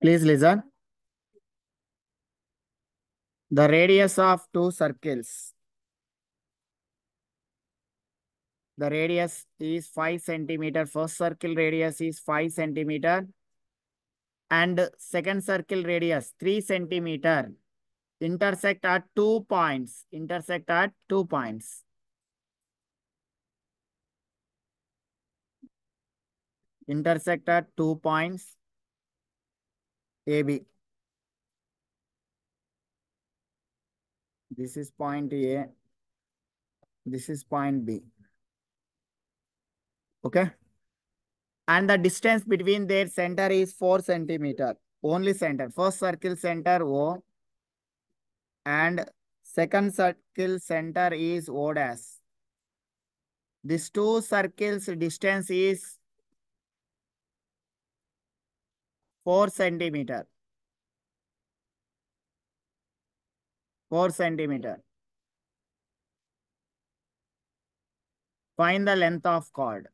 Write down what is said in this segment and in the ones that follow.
Please listen. The radius of two circles. The radius is 5 centimeter. First circle radius is 5 centimeter. And second circle radius 3 centimeter. Intersect at 2 points. Intersect at 2 points. Intersect at 2 points. AB. This is point A. This is point B. Okay. And the distance between their center is 4 centimeter. Only center. First circle center O. And second circle center is O dash. These two circles distance is 4 centimeter. 4 centimeter. Find the length of chord.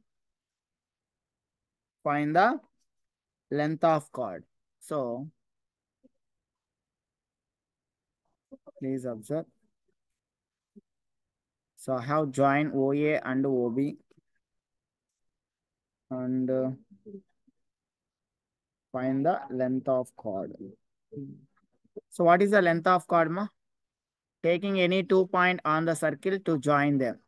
Find the length of chord. So, please observe. So, I have joined OA and OB. And find the length of chord. So, what is the length of chord, ma? Taking any 2 point on the circle to join them.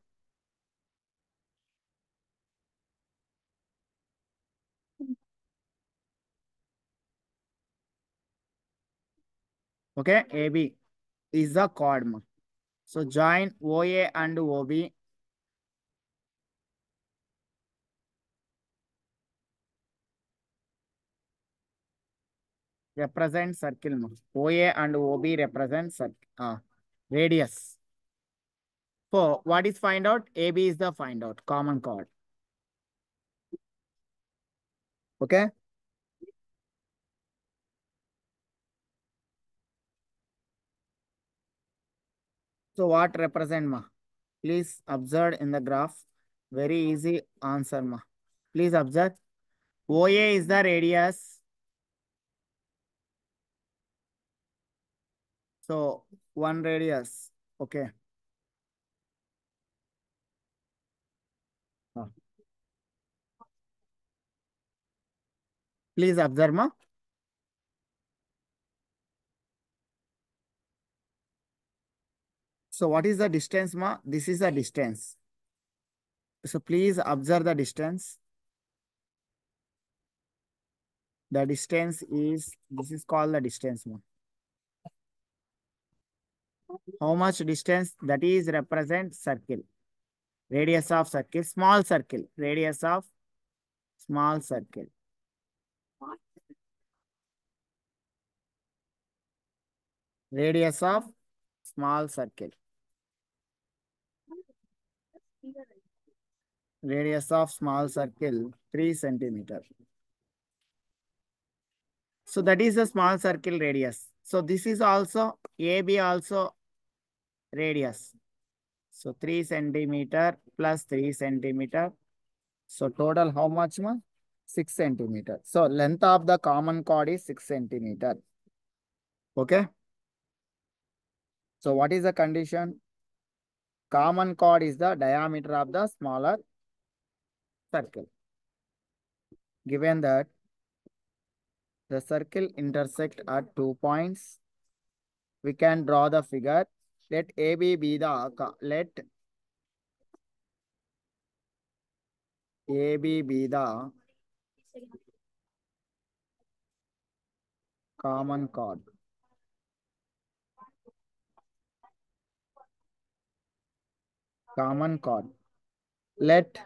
Okay, AB is the chord, ma. So, join OA and OB. Represent circle. OA and OB represent circle. Radius. So what is find out? AB is the find out. Common chord. Okay. So what represent ma? Please observe in the graph. Very easy answer ma. Please observe. OA is the radius. So one radius. Okay. Ah. Please observe ma. So what is the distance ma? This is the distance. So please observe the distance. The distance is, this is called the distance ma. How much distance? That is represent circle. Radius of circle, small circle. Radius of small circle. Radius of small circle. Radius of small circle, 3 centimeter. So that is the small circle radius. So this is also AB also radius. So 3 centimeter plus 3 centimeter. So total how much ma? 6 centimeter. So length of the common chord is 6 centimeter. Okay. So what is the condition? Common chord is the diameter of the smaller circle. Given that the circle intersect at 2 points, we can draw the figure. Let AB be the common chord. Common chord. Let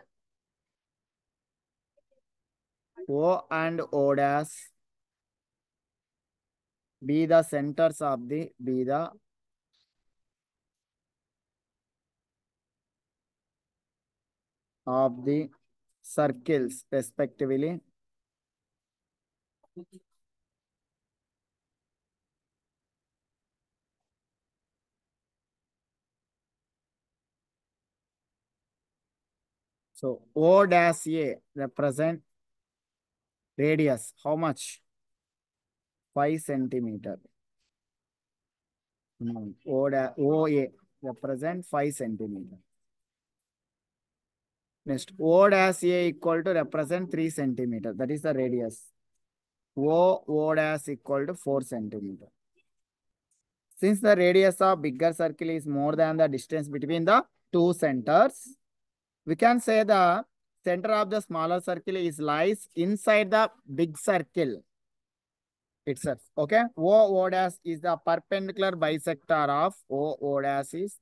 O and O dash be the centers of the circles respectively. So O dash A represent radius. How much? 5 centimeter. OA represent 5 centimeter. Next, O dash A equal to represent 3 centimeter. That is the radius. O dash equal to 4 centimeter. Since the radius of bigger circle is more than the distance between the two centers, we can say the center of the smaller circle is lies inside the big circle itself. Okay. O dash is the perpendicular bisector of O dash is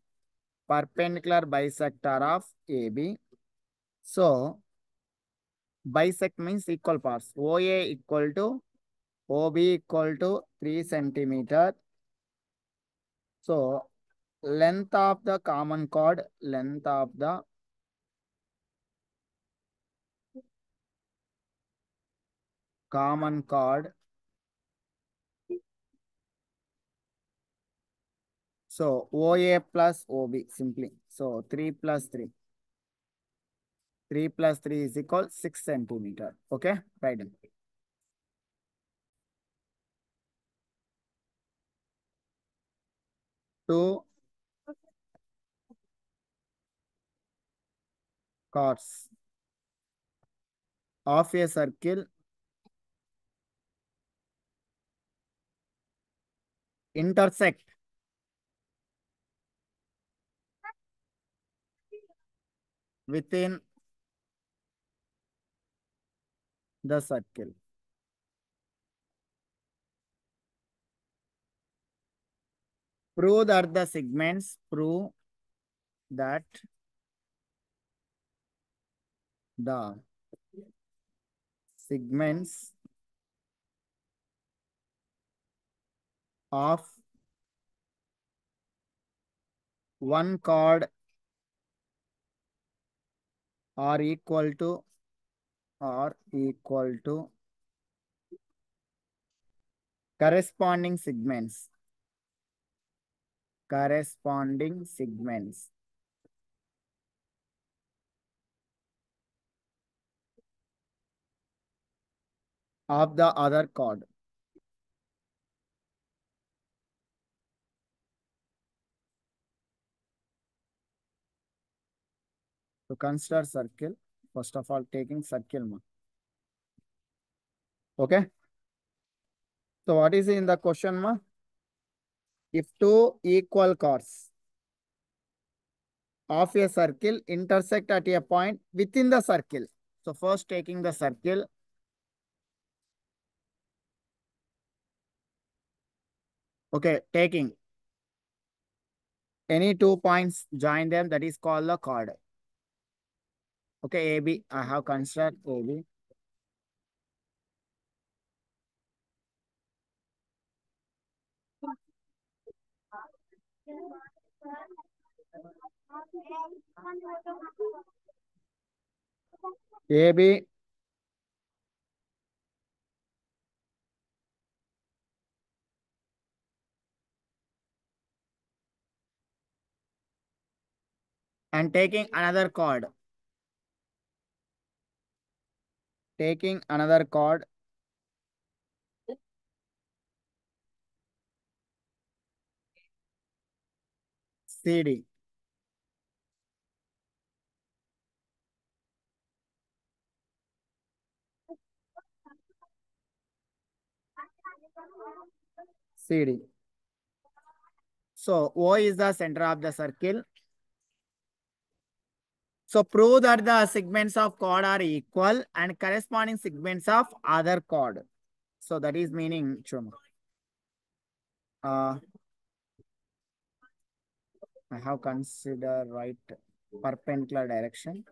perpendicular bisector of AB. So bisect means equal parts. OA equal to OB equal to 3 centimeter. So length of the common chord, length of the common chord. So OA plus OB simply. So 3 plus 3. 3 plus 3 is equal 6 centimeter. Okay, right. Two chords of a circle intersect within the circle. Prove that the segments the segments of one chord are equal to corresponding segments of the other chord. To consider circle, first of all, taking circle. Okay. So what is in the question, ma? If two equal chords of a circle intersect at a point within the circle. So first taking the circle. Okay, taking any 2 points, join them, that is called the chord. Okay, AB, I have considered AB. AB and taking another chord. Taking another chord. CD. CD. So O is the center of the circle. So prove that the segments of chord are equal and corresponding segments of other chord. So that is meaning, Chuma. I have considered right perpendicular direction.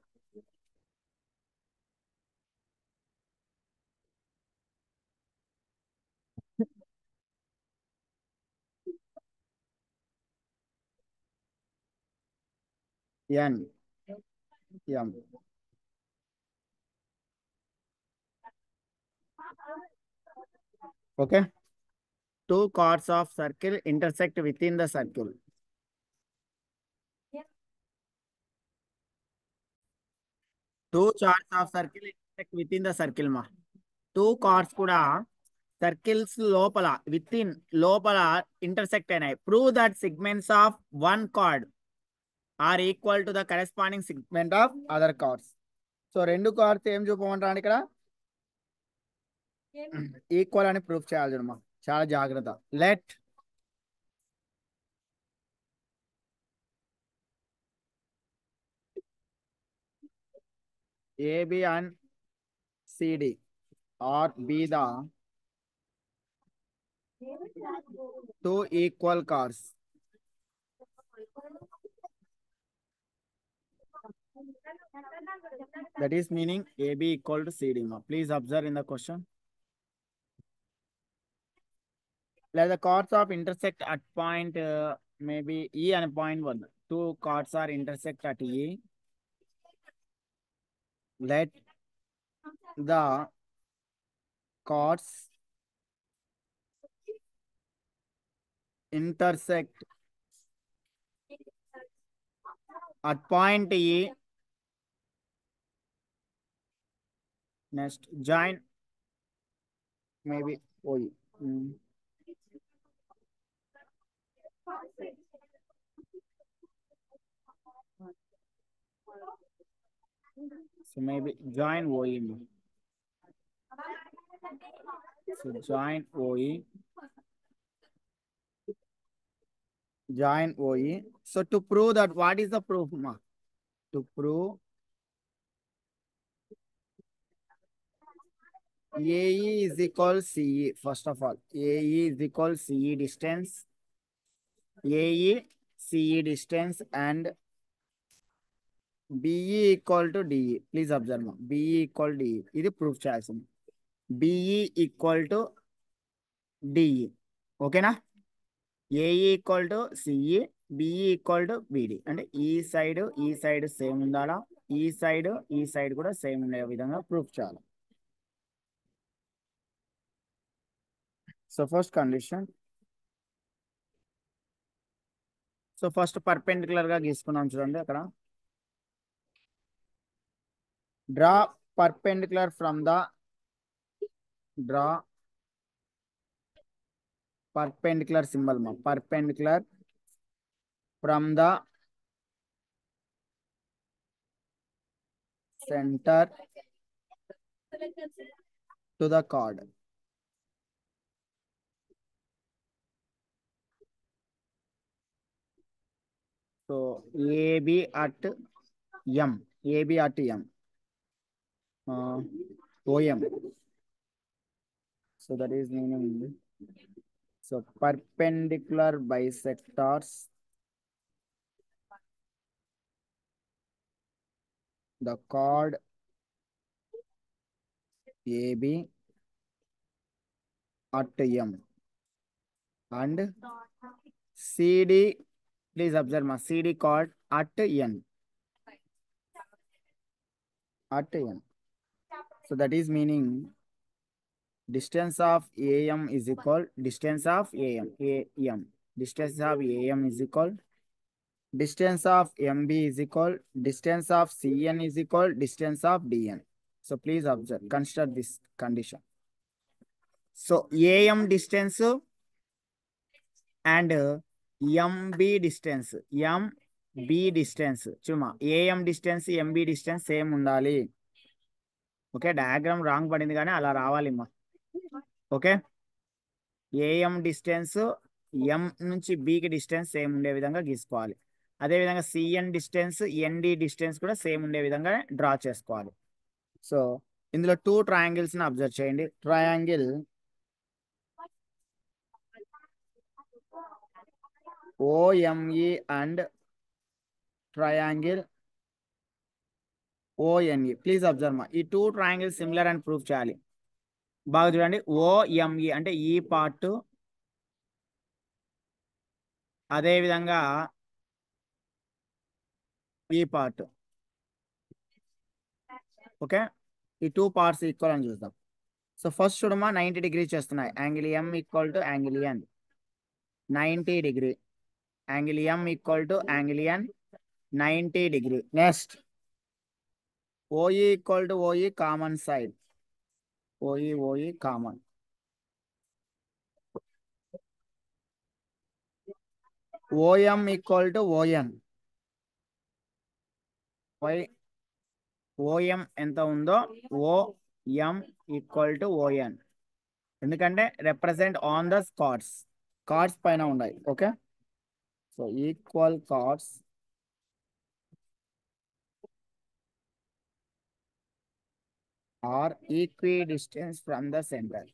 N. M. Okay. Two chords of circle intersect within the circle. Two chords of circle intersect within the circle, ma. Two chords kuda circles లోపల with in లోపల intersect అయినాయి. Prove that segments of one card or equal to the corresponding segment of other cards. So రెండు cards ఏం చూపమంటారు ఇక్కడ equal అని proof చేయాలి చూడమ్మా, చాలా జాగ్రత్త. Let AB and CD or be the two equal cards. That is meaning AB equal to CD. Please observe in the question. Let the chords of intersect at point maybe E and point 1. Two chords are intersect at E. Let the chords intersect at point E. Next, join maybe OE. So maybe join OE. So join OE. Join OE. So to prove that, what is the proof, ma? To prove AE is equal CE. First of all, AE is equal CE distance. AE CE distance and BE equal to DE. Please observe, ma. BE equal to DE. This is proof చేయాల్సింది. BE equal to DE. Okay na? AE equal to CE, BE equal to BD. అంటే ఈ side same ఉండాలా, ఈ side కూడా same ఉండే విధంగా proof చేయాలి. So first condition. So first perpendicular గా గీసుకున్నాం చూడండి అక్కడ. Draw perpendicular from the perpendicular symbol ma, perpendicular from the center to the chord. So AB at M, AB at M, OM. So that is meaning, so perpendicular bisectors, the chord AB at M and CD, please observe ma, CD chord at N. At N. So that is meaning distance of AM is equal distance of AM. Distance of AM is equal distance of MB is equal distance of CN is equal distance of DN. So please observe, consider this condition. So AM distance and MB distance, MB distance chuma AM distance MB distance same undali. Okay, diagram wrong padindi gaani ala ravali ma. Okay, AM distance M నుంచి బికి distance same ఉండే విధంగా గీసుకోవాలి. అదేవిధంగా CN distance ND distance కూడా same ఉండే విధంగా draw చేసుకోవాలి. సో ఇందులో టూ ట్రయాంగిల్స్ని అబ్జర్వ్ చేయండి. Triangle OME and triangle ONE. Please observe మా, ఈ టూ ట్రయాంగిల్స్ సిమిలర్ అని ప్రూఫ్ చేయాలి. బాగా చూడండి, ఓఎంఈ అంటే ఈ పార్ట్, అదేవిధంగా ఈ పార్ట్. ఓకే, ఈ టూ పార్ట్స్ ఈక్వల్ అని చూద్దాం. సో ఫస్ట్ చూడమ్మా, 90 డిగ్రీ చేస్తున్నాయి. Angle M equal to angle N 90 degree. Angle M equal to angle N 90 degree. Next OE equal to OE common side. OE common. OM equal to ON. OM ఎంత ఉందో OM equal to ON. ఎందుకంటే represent on the chords పైన ఉన్నాయి. Okay, so equal chords are equidistance from the centre.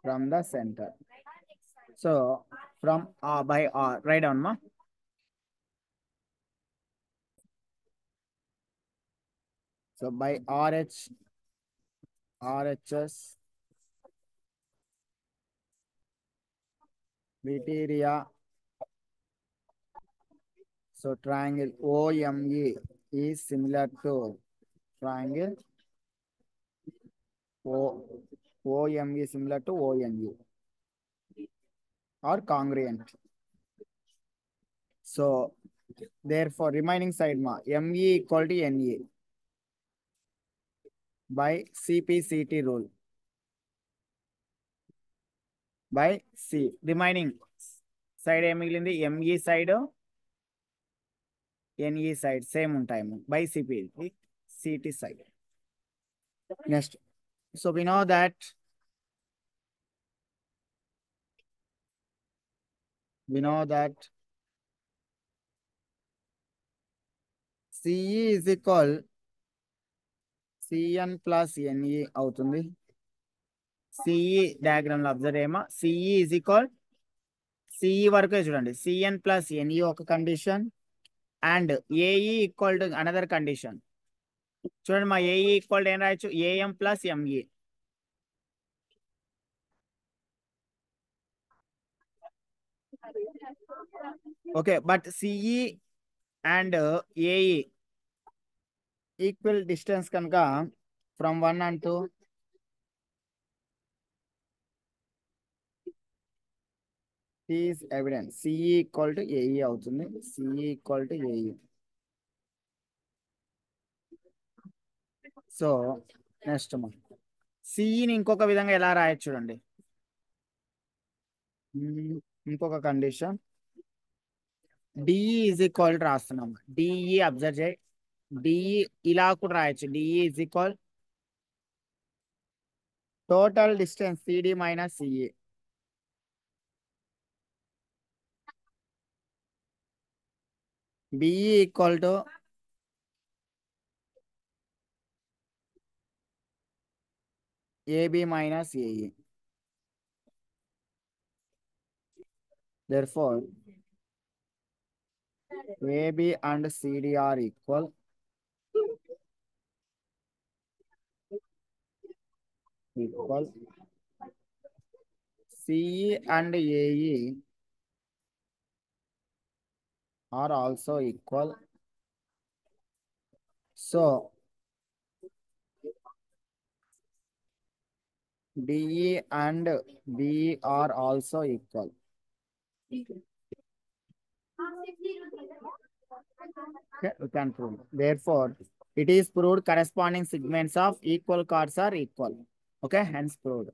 From the center. So from R by R, write down ma. So by RHS criteria. So triangle OME is similar to triangle OME is similar to ONE or congruent. So therefore remaining side ma ME equal to NE by CPCT rule by C. Remaining side ఏం మిగిలింది? ME side NE side same ఉంటాయి by CT side. Next, so we know that CE is equal CN plus NE అవుతుంది. CE diagram లో observe చేయమా. CE is equal CE వరకే చూడండి. CN plus NE ఒక condition and AE equal to another condition. చూడండి మా AE equal to ఏం రాయొచ్చు? AM plus ME. Okay, but CE and AE equal distance కనుక from 1 and 2 is evident. CE equal to AE అవుతుంది. CE equal to AE. So next సిఈని ఇంకొక విధంగా ఎలా రాయొచ్చు చూడండి. ఇంకొక కండిషన్ డిఈ ఈజ్ ఈక్వల్ రాస్తున్నాం. డిఈ అబ్జర్వ్ చేయి. డిఈ ఇలా కూడా రాయొచ్చు. DE is equal total distance CD minus CE. BE equal to AB minus AE. Therefore, AB and CD are equal. CE and AE are also equal. So DE and BE are also equal. Okay, we can prove. Therefore, it is proved corresponding segments of equal chords are equal. Okay, hence proved.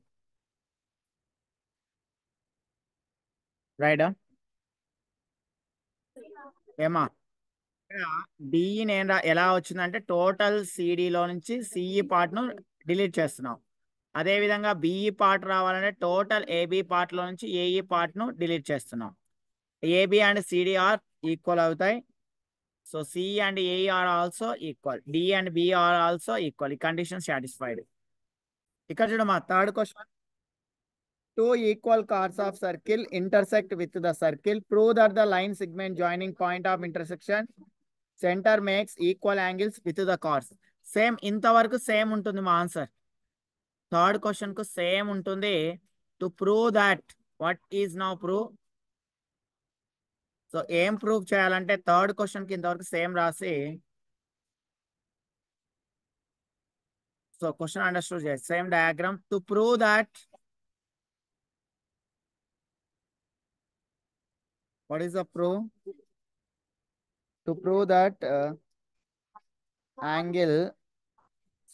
Right down. ఏమా DE నేను ఎలా వచ్చిందంటే total సిడిలో నుంచి CE part ను delete చేస్తున్నాం. అదే విధంగా BE part రావాలంటే టోటల్ ఏబి పార్ట్ లో నుంచి ఏఈ పార్ట్ ను డిలీట్ చేస్తున్నాం. AB and CD are equal అవుతాయి. So C and AE are also equal. D and B are also equal. ఈ కండిషన్ సాటిస్ఫైడ్. ఇక్కడ చూడమ్మా third question. Two equal chords of circle intersect with the circle. Prove that the line segment joining point of intersection center makes equal angles with the chords. Same ఇంతవరకు same ఉంటుంది మా answer. Third question కు same ఉంటుంది. To prove that what is now prove. So ఏం prove చేయాలంటే third question కి ఇంతవరకు same రాసి సో క్వశ్చన్ అండర్స్టూడ్ చేయాలి. Same diagram. To prove that what is the proof? To prove that angle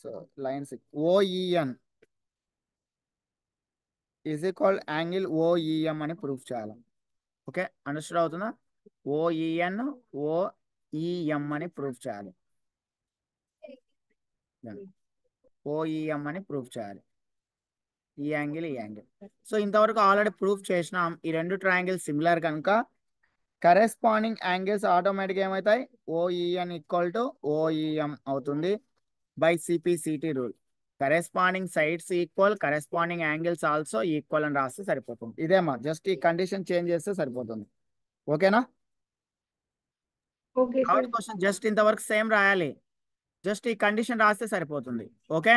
so lines OEN is equal angle OEM అని proof చేయాలి. Okay, understand అవుతుందా? OEN OEM అని proof చేయాలి. OEM అని proof చేయాలి. ఈ angle ఈ యాంగిల్. సో ఇంతవరకు ఆల్రెడీ ప్రూఫ్ చేసినాం. ఈ రెండు ట్రయాంగిల్ సిమిలర్ కనుక కరెస్పాండింగ్ యాంగిల్స్ ఆటోమేటిక్గా ఏమవుతాయి? ఓఈఎన్ ఈక్వల్ టు ఓఈఎం అవుతుంది by CPCT rule. Corresponding sides equal, corresponding angles also equal అని రాస్తే సరిపోతుంది. ఇదేమా జస్ట్ ఈ కండిషన్ చేంజ్ చేస్తే సరిపోతుంది. ఓకేనా? Okay sir. క్వశ్చన్ జస్ట్ ఇంతవరకు సేమ్ రాయాలి, జస్ట్ ఈ కండిషన్ రాస్తే సరిపోతుంది. ఓకే.